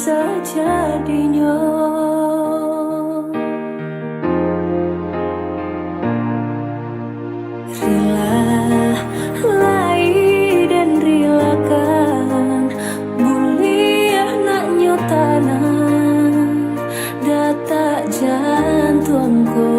sejadinya. Rilai dan rilakan buliah nak nyotanan detak jantungku.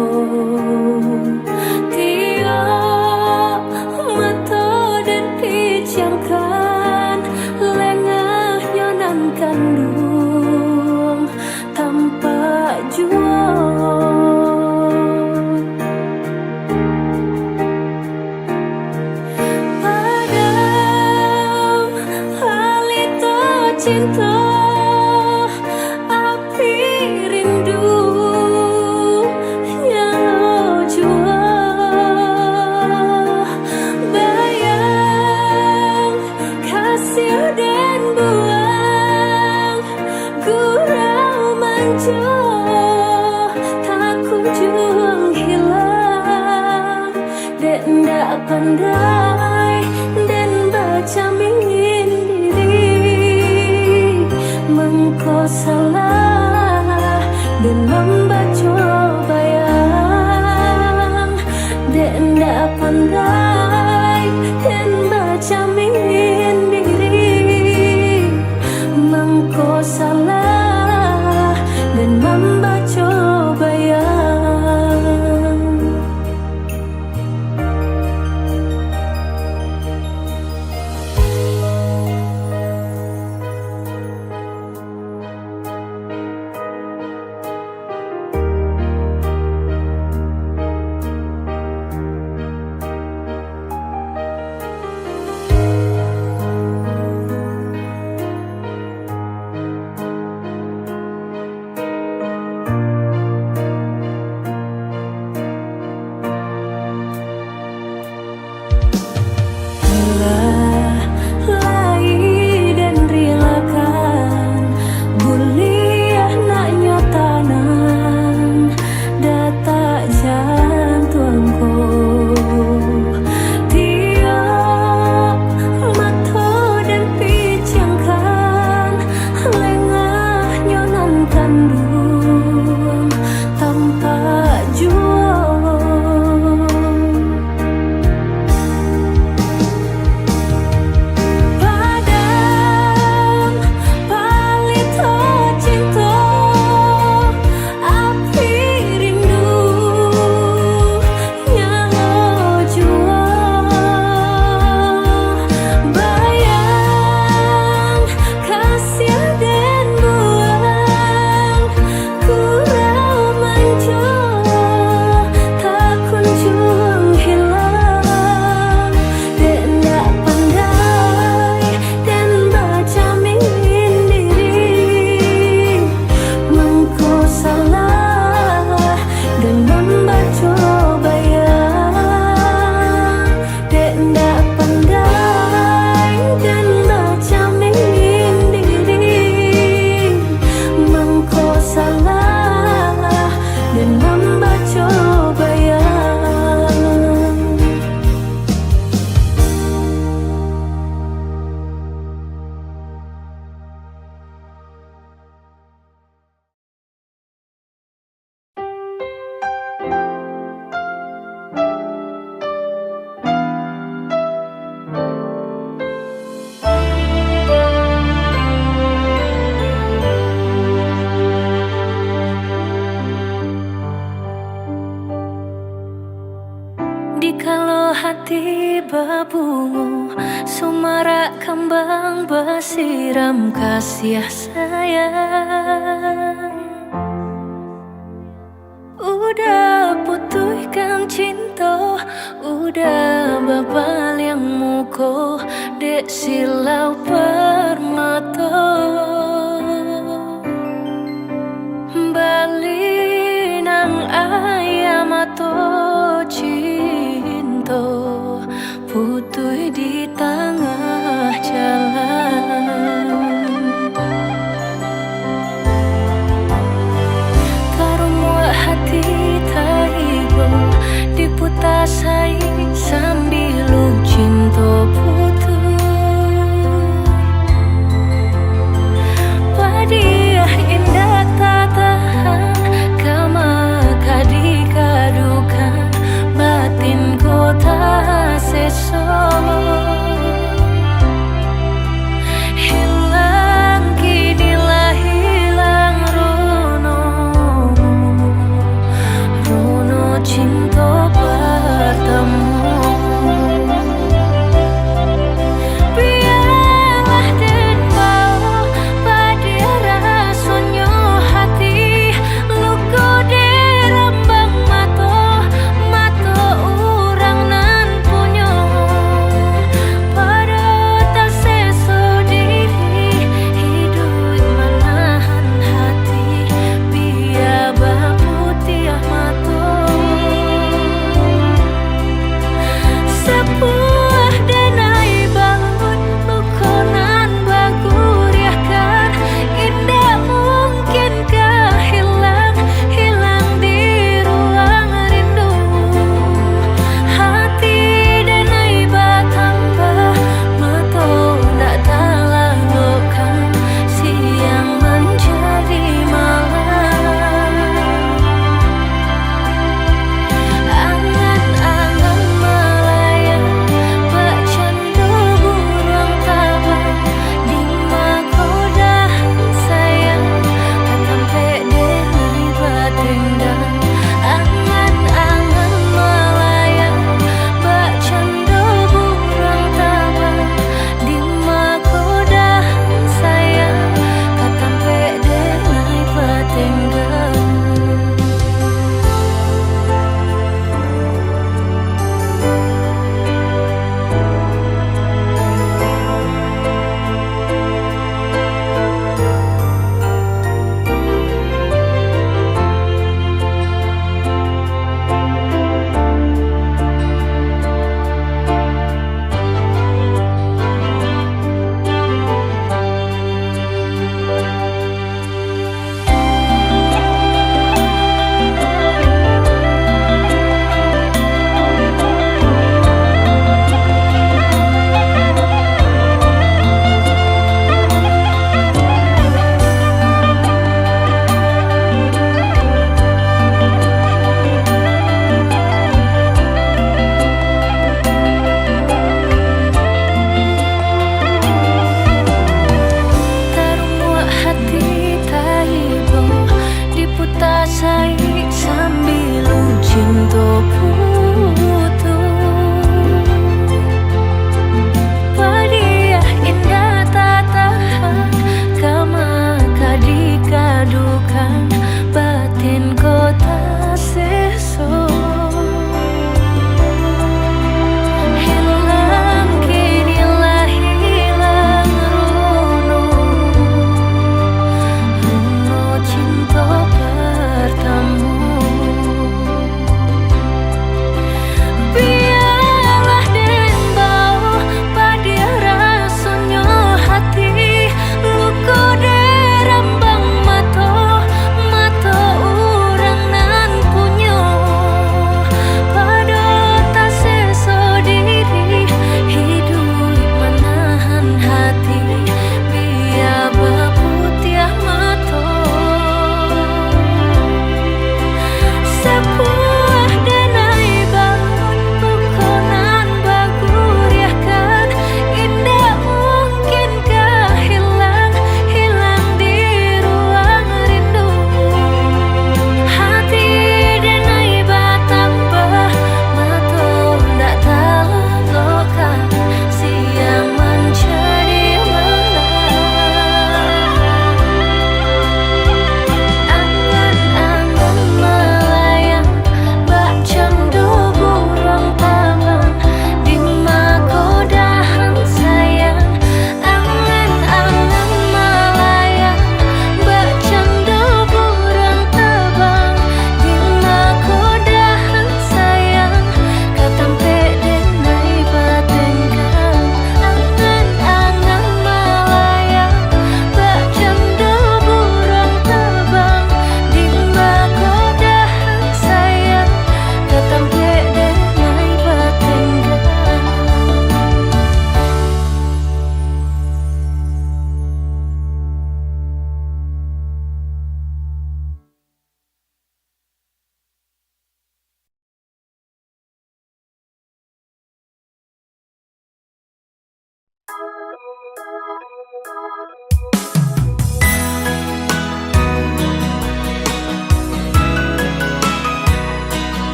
Tiap mata dan pijamkan lengah nyonan kandung tanpa jual. Cinta api rindu yang jua bayang kasih dan buang gurau manja tak kunjung hilang dan tak pandai dan baca mingin kau salah dan membaca bayang dan tak pandai dan baca mingin diri mengkau salah dan membaca bayang. Dikalau hati berbungu sumarak kembang bersiram kasih sayang. Udah putuskan cinta, udah babal yang muko dek silau permata. Bali nang ayam atau cinta putih di tengah jalan. Karena hati tak ibu diputasai sambil cinta putus. Padi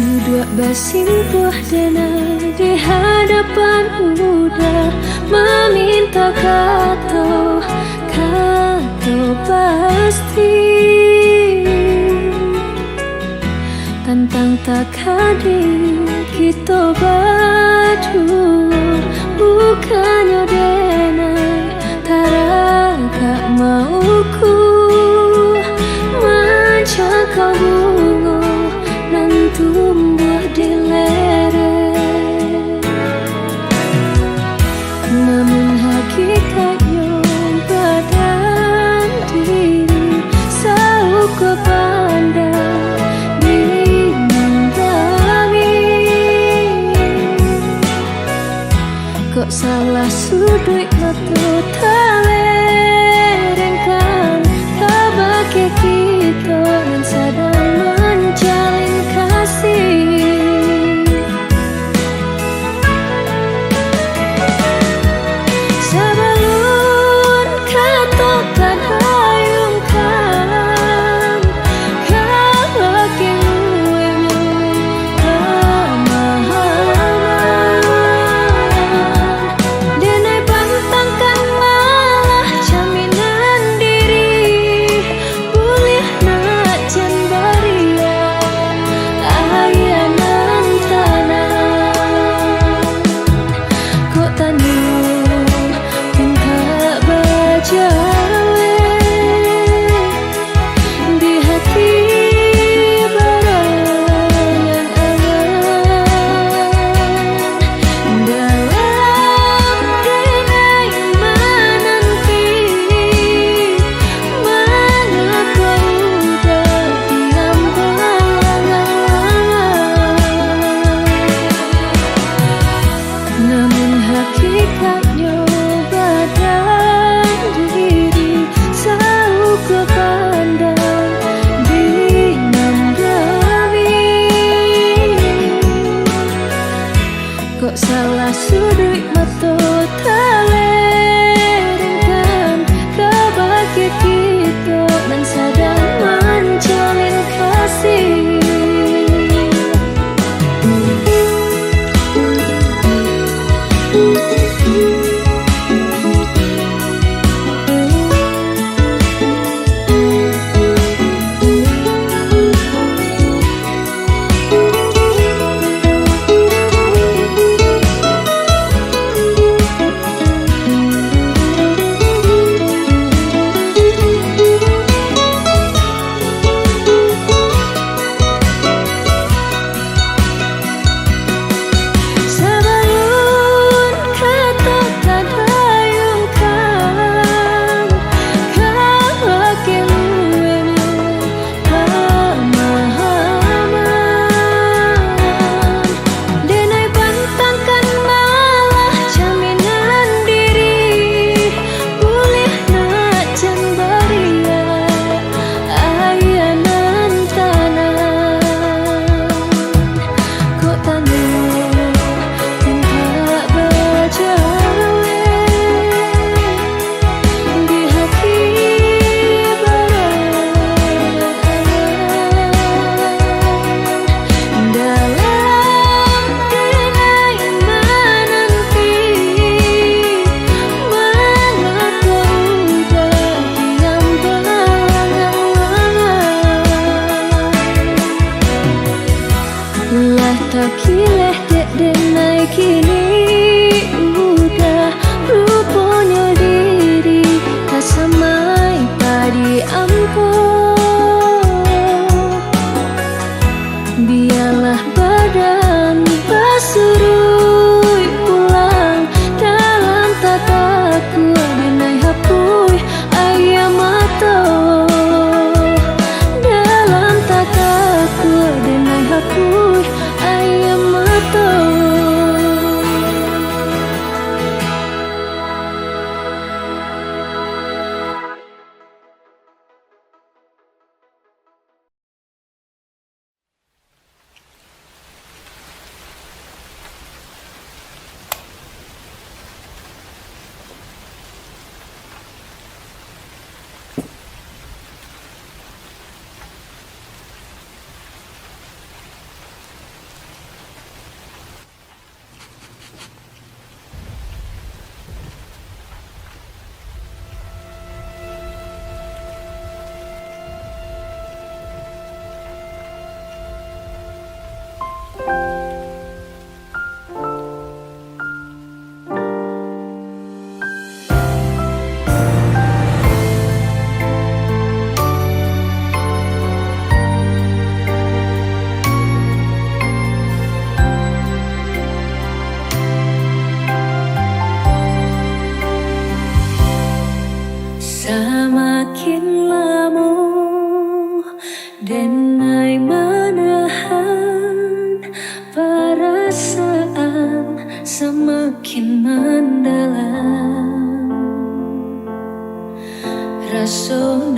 Duduk bersimpuh denai di hadapan udah meminta kata pasti tentang tak hadir kita berdua bukannya denai gak mauku mencakap bunga nan tumbuh di lereng, namun hakikatnya badan diri selalu kepandang dimendangi. Kok salah sudut mata terlerengkan tak bagi kita yang sedang menjalin kasih. Sebelum kata terhayungkan kalau kilunya kemahaman denai bantangkan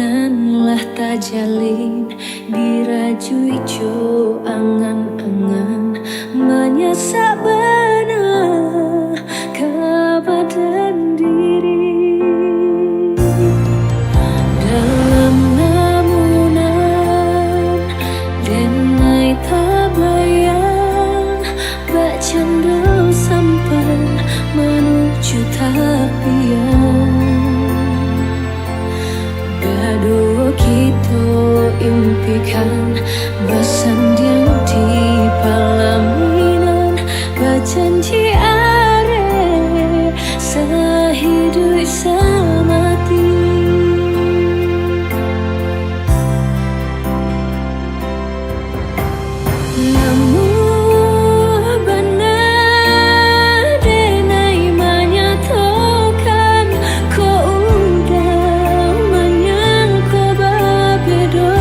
Angan-anganlah tak jalin dirajui jo angan-angan menyesak benar kebadan diri dalam lamunan denai tabayang bak cendol sampai menuju tapian berdua kita impikan bersanding di pelaminan berjanji are sehidup semati namun benar denai menyatakan kau udah menyangka berbeda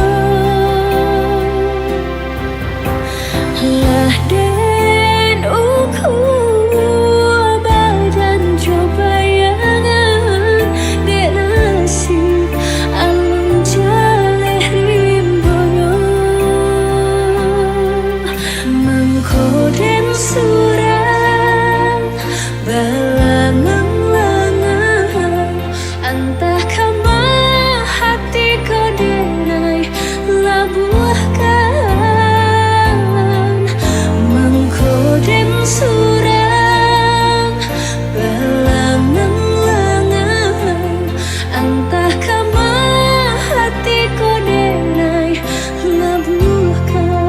lah den ukur badan coba yangan dek nasib alun jaleh rimbono mengkoden surang belangang-langang entah kama hati kau denai labuhkan mengkoden surang belangang-langang entah kama hati kau denai labuhkan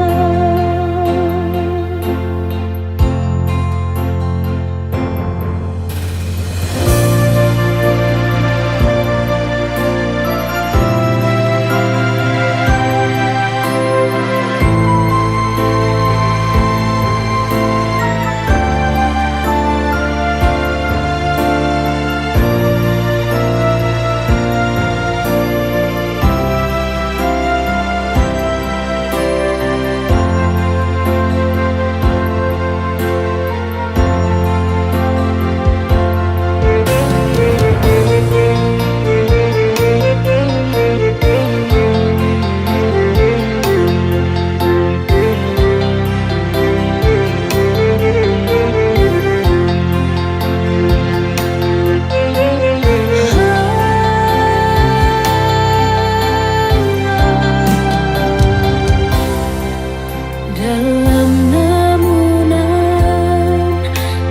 dalam lamunan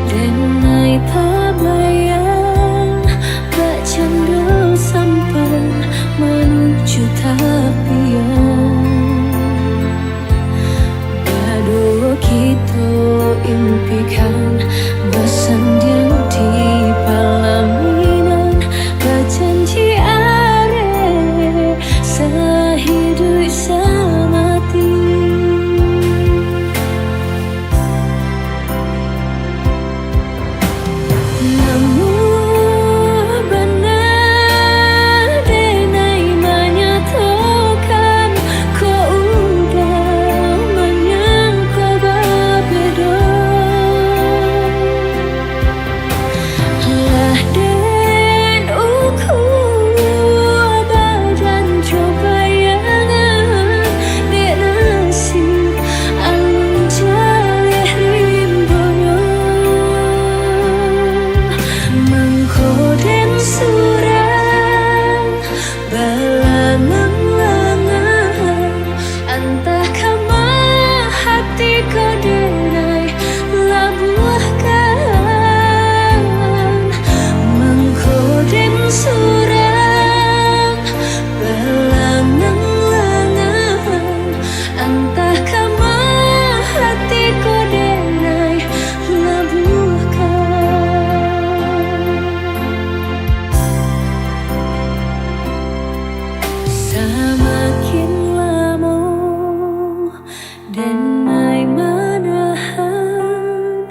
denai tabayang bak cendol sampai menuju tapian berdua kita impikan bersanding di pelaminan berjanji are sehidup semati namun benar denai menyatakan kau udah menyangka berbeda lah den ukur badan coba yangan dek nasib alun jaleh rimbono mengkoden surang belangang-langang entah kama hati kau denai labuhkan mengkoden surang belangang-langang entah kama hati kau denai labuhkan semakin lama denai menahan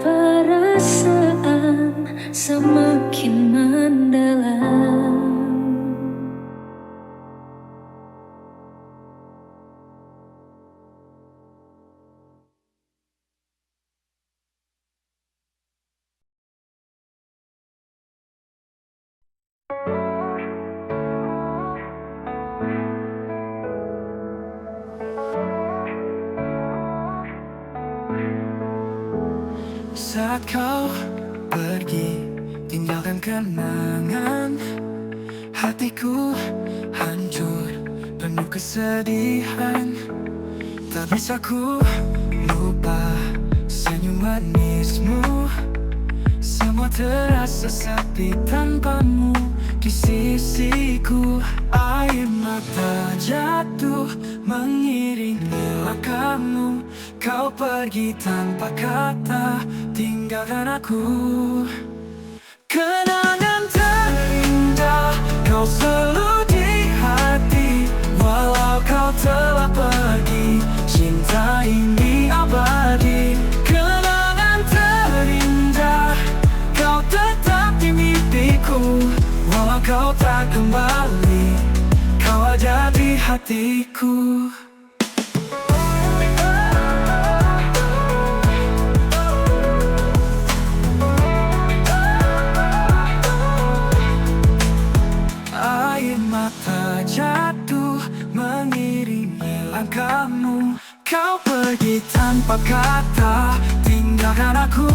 perasaan semakin mendalam saat kau pergi, tinggalkan kenangan. Hatiku hancur, penuh kesedihan. Tak bisa ku lupa senyum manismu. Semua terasa sepi tanpamu di sisiku. Air mata jatuh mengiringi langkahmu. Kau pergi tanpa kata, tinggalkan aku. Kenangan terindah kau selalu di hati. Walau kau telah pergi, cinta ini abadi. Kenangan terindah kau tetap di mimpiku. Walau kau tak kembali, kau ada di hatiku. Air mata jatuh mengiringi langkahmu. Kau pergi tanpa kata, tinggalkan aku.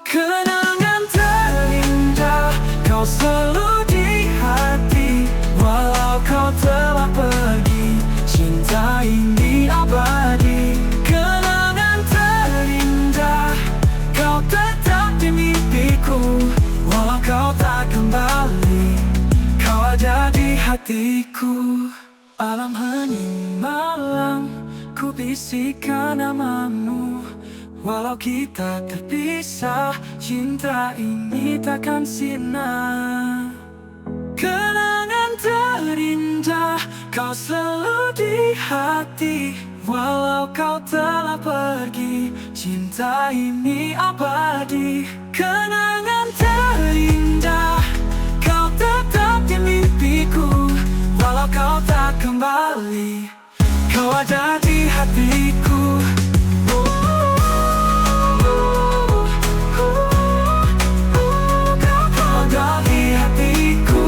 Kenangan terindah kau selalu di hati. Walau kau telah pergi, cinta ini abadi. Kenangan terindah kau tetap di mimpiku. Walau kau tak kembali, kau ada di hatiku. Malam hening malam, ku bisikan namamu. Walau kita terpisah, cinta ini takkan sirna. Kenangan terindah kau selalu di hati. Walau kau telah pergi, cinta ini abadi. Kenangan terindah kau tetap di mimpiku. Walau kau tak kembali, kau ada di hatiku. Kau ada di hatiku.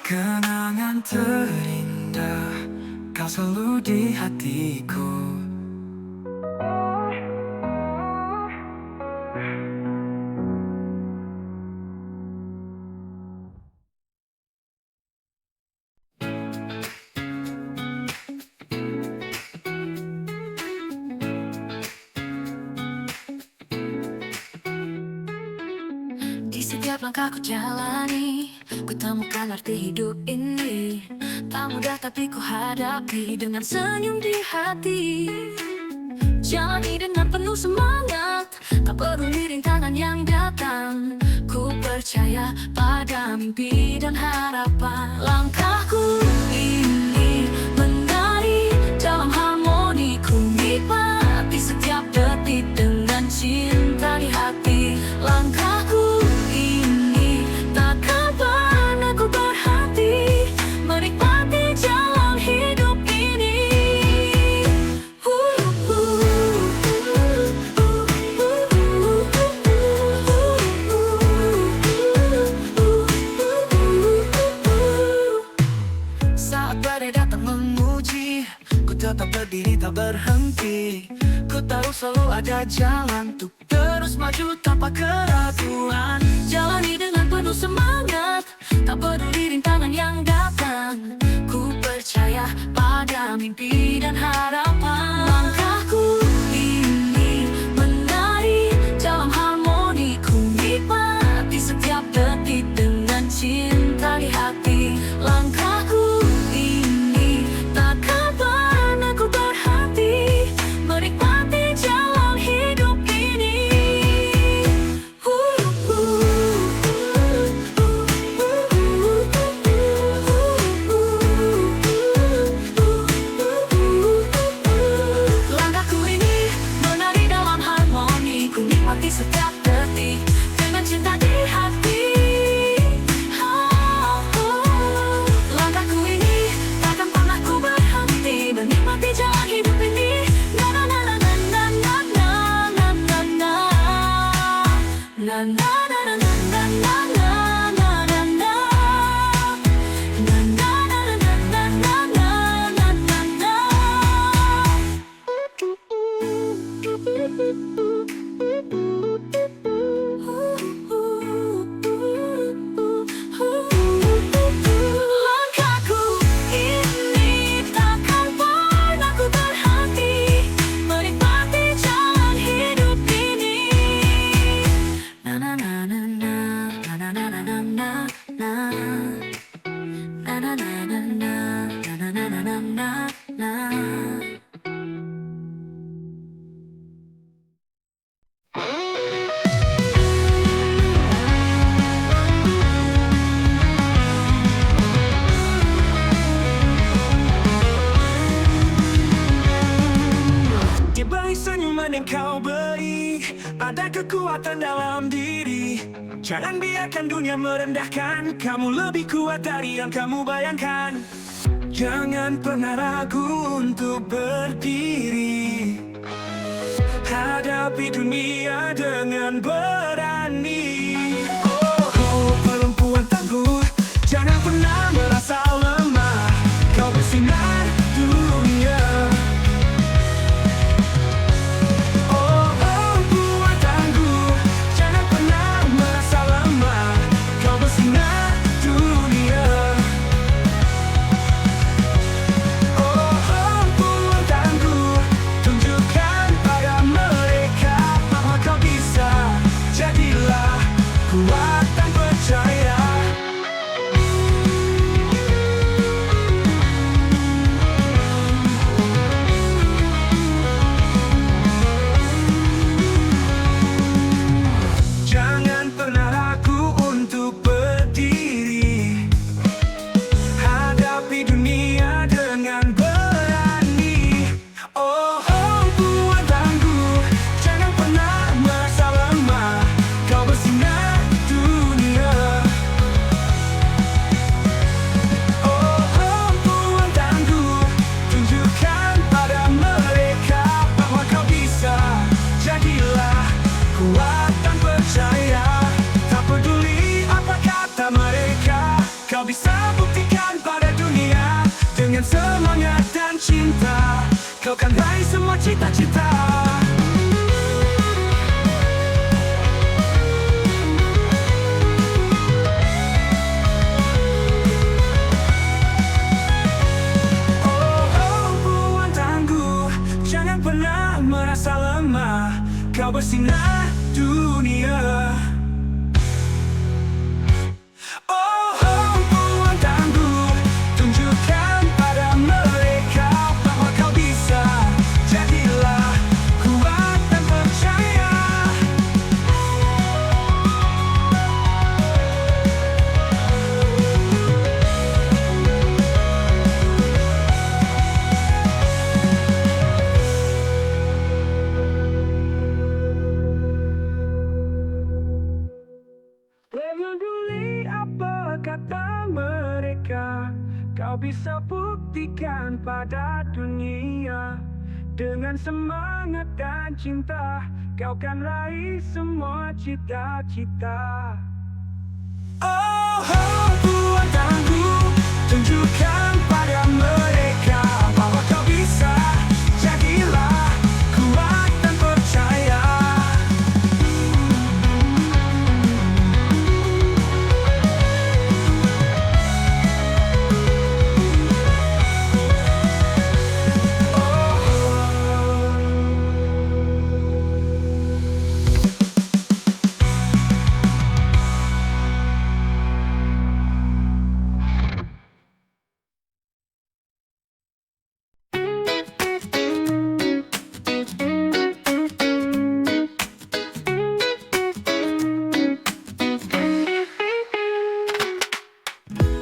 Kenangan terindah kau selalu di hatiku. Di setiap langkah ku jalani, ku temukan arti hidup ini. Tak mudah tapi ku hadapi dengan senyum di hati. Jalani dengan penuh semangat, tak peduli rintangan yang datang. Ku percaya pada mimpi dan harapan. Langkahku ini menari dalam harmoni. Ku nikmati setiap detik dengan cinta di hati. Langkahku ini takkan pernah ku berhenti menikmati jalan hidup ini. Saat badai datang menguji, ku tetap berdiri tak berhenti. Ku tahu selalu ada jalan untuk terus maju tanpa keraguan. Jalani dengan penuh semangat, tak peduli rintangan yang datang. Ku percaya pada mimpi dan harapan. Langkahku ini menari dalam harmoni. Ku nikmati setiap detik dengan cinta di hati. Langkahku ini takkan pernah ku berhenti menikmati jalan hidup ini. Langkahku ini menari dalam harmoni. Ku nikmati setiap detik dengan cinta di hati. na na na na na na na na na na na na. Di balik senyuman yang kau beri, ada kekuatan dalam diri. Jangan biarkan dunia merendahkan kamu, lebih kuat dari yang kamu bayangkan. Jangan pernah ragu untuk berdiri, hadapi dunia dengan berani. Oh, perempuan tangguh, jangan pernah merasa lemah. Kau bersinar dunia. Kau bisa buktikan pada dunia dengan semangat dan cinta. Kau kan raih semua cita-cita. Oh, perempuan tangguh, jangan pernah merasa lemah. Kau bersinar dunia. Peduli apa kata mereka, kau bisa buktikan pada dunia. Dengan semangat dan cinta, kau kan raih semua cita-cita. Oh, perempuan tangguh, tunjukkan pada mereka bahwa kau bisa. Jadilah kuat dan percaya.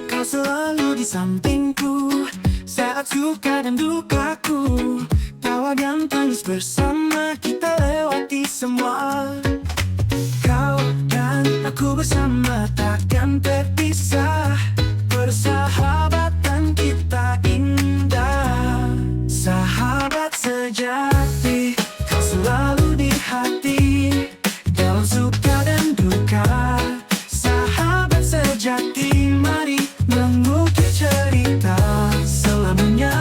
Kau selalu di sampingku saat suka dan dukaku. Tawa dan tangis bersama kita lewati semua. Kau dan aku bersama takkan terpisah. Persahabatan kita indah. Sahabat sejati, kau selalu di hati. Dalam suka dan duka, sahabat sejati, mari mengukir cerita selamanya.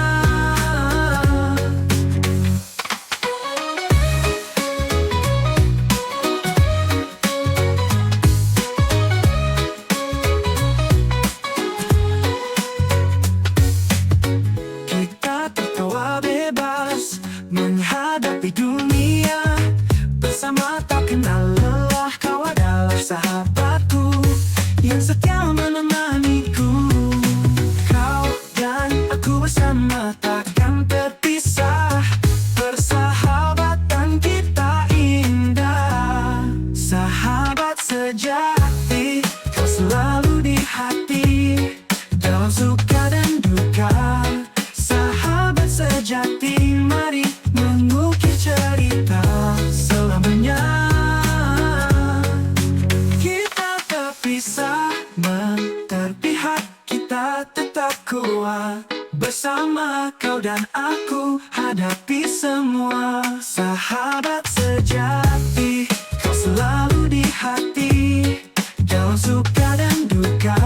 kita tetap kuat. Bersama kau dan aku hadapi semua. Sahabat sejati, kau selalu di hati, dalam suka dan duka.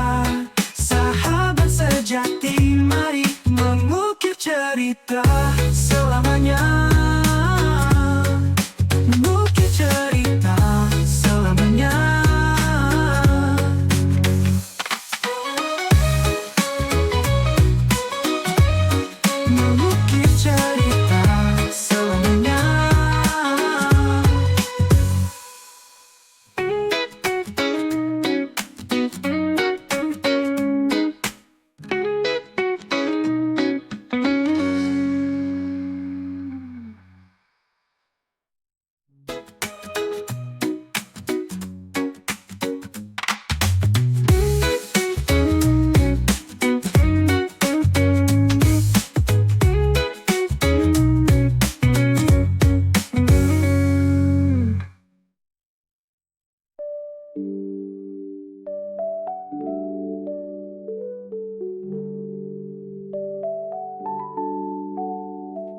Sahabat sejati, mari mengukir cerita selamanya. Mengukir cerita selamanya. Mengukir cerita selamanya.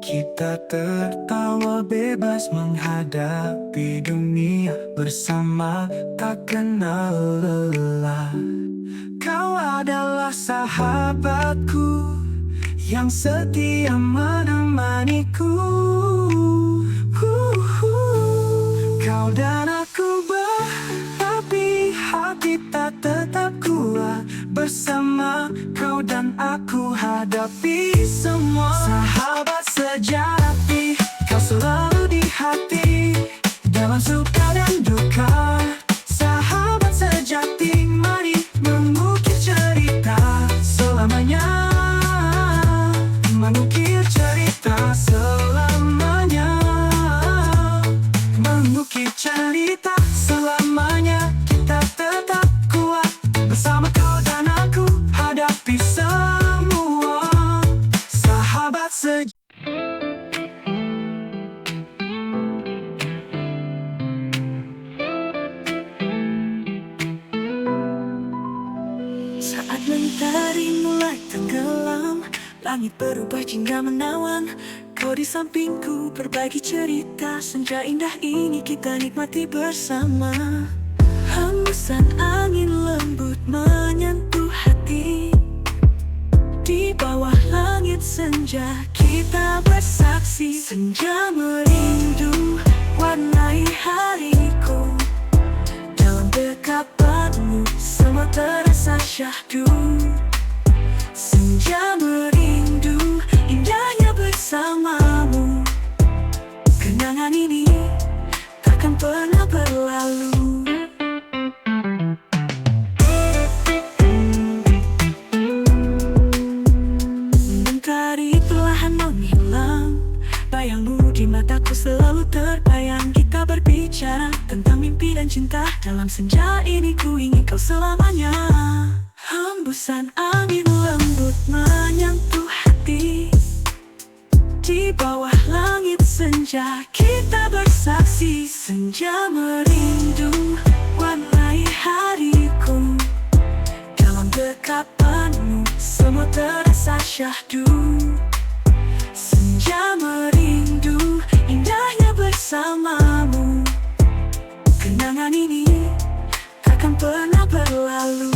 Kita tertawa bebas menghadapi dunia bersama, tak kenal lelah. Kau adalah sahabatku yang setia menemaniku. Kau dan aku berapi, hati tak tetap kuat. Bersama kau dan aku hadapi semua. Sahabat sejati, kau selalu di hati, dalam suka dan duka. Sahabat sejati, mari mengukir cerita selamanya. Mengukir cerita selamanya. Mengukir cerita selamanya. Kita tetap kuat. Bersama kau dan aku hadapi semua. Sahabat sejati. Saat mentari mulai tenggelam, langit berubah jingga menawan. Kau di sampingku berbagi cerita. Senja indah ini kita nikmati bersama. Hembusan angin lembut menyentuh hati. Di bawah langit senja kita bersaksi. Senja merindu warnai hariku. Dalam dekapanmu semua terasa syahdu. Senja merindu indahnya bersamamu. Kenangan ini takkan pernah berlalu. Mentari perlahan menghilang, bayangmu di mataku selalu terbayang. Kita berbicara tentang mimpi dan cinta. Dalam senja ini ku ingin kau selamanya. Hembusan angin lembut menyentuh hati. Di bawah langit senja kita bersaksi. Senja merindu warnai hariku. Dalam dekapanmu semua terasa syahdu. Senja merindu indahnya bersamamu. Kenangan ini takkan pernah berlalu.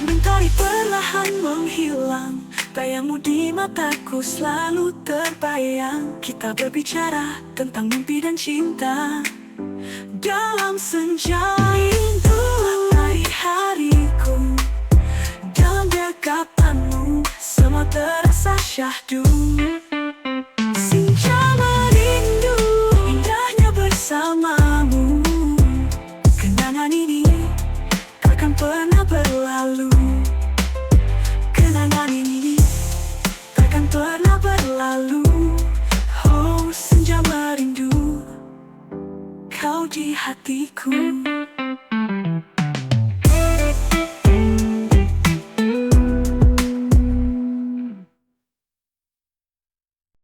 Mentari perlahan menghilang, bayangmu di mataku selalu terbayang. Kita berbicara tentang mimpi dan cinta. Dalam senja itu hari-hariku. Dalam dekapanmu semua terasa syahdu. Senja merindu indahnya bersamamu. Kenangan ini takkan pernah berlalu. Kenangan ini takkan pernah berlalu. Oh, senja merindu kau di hatiku.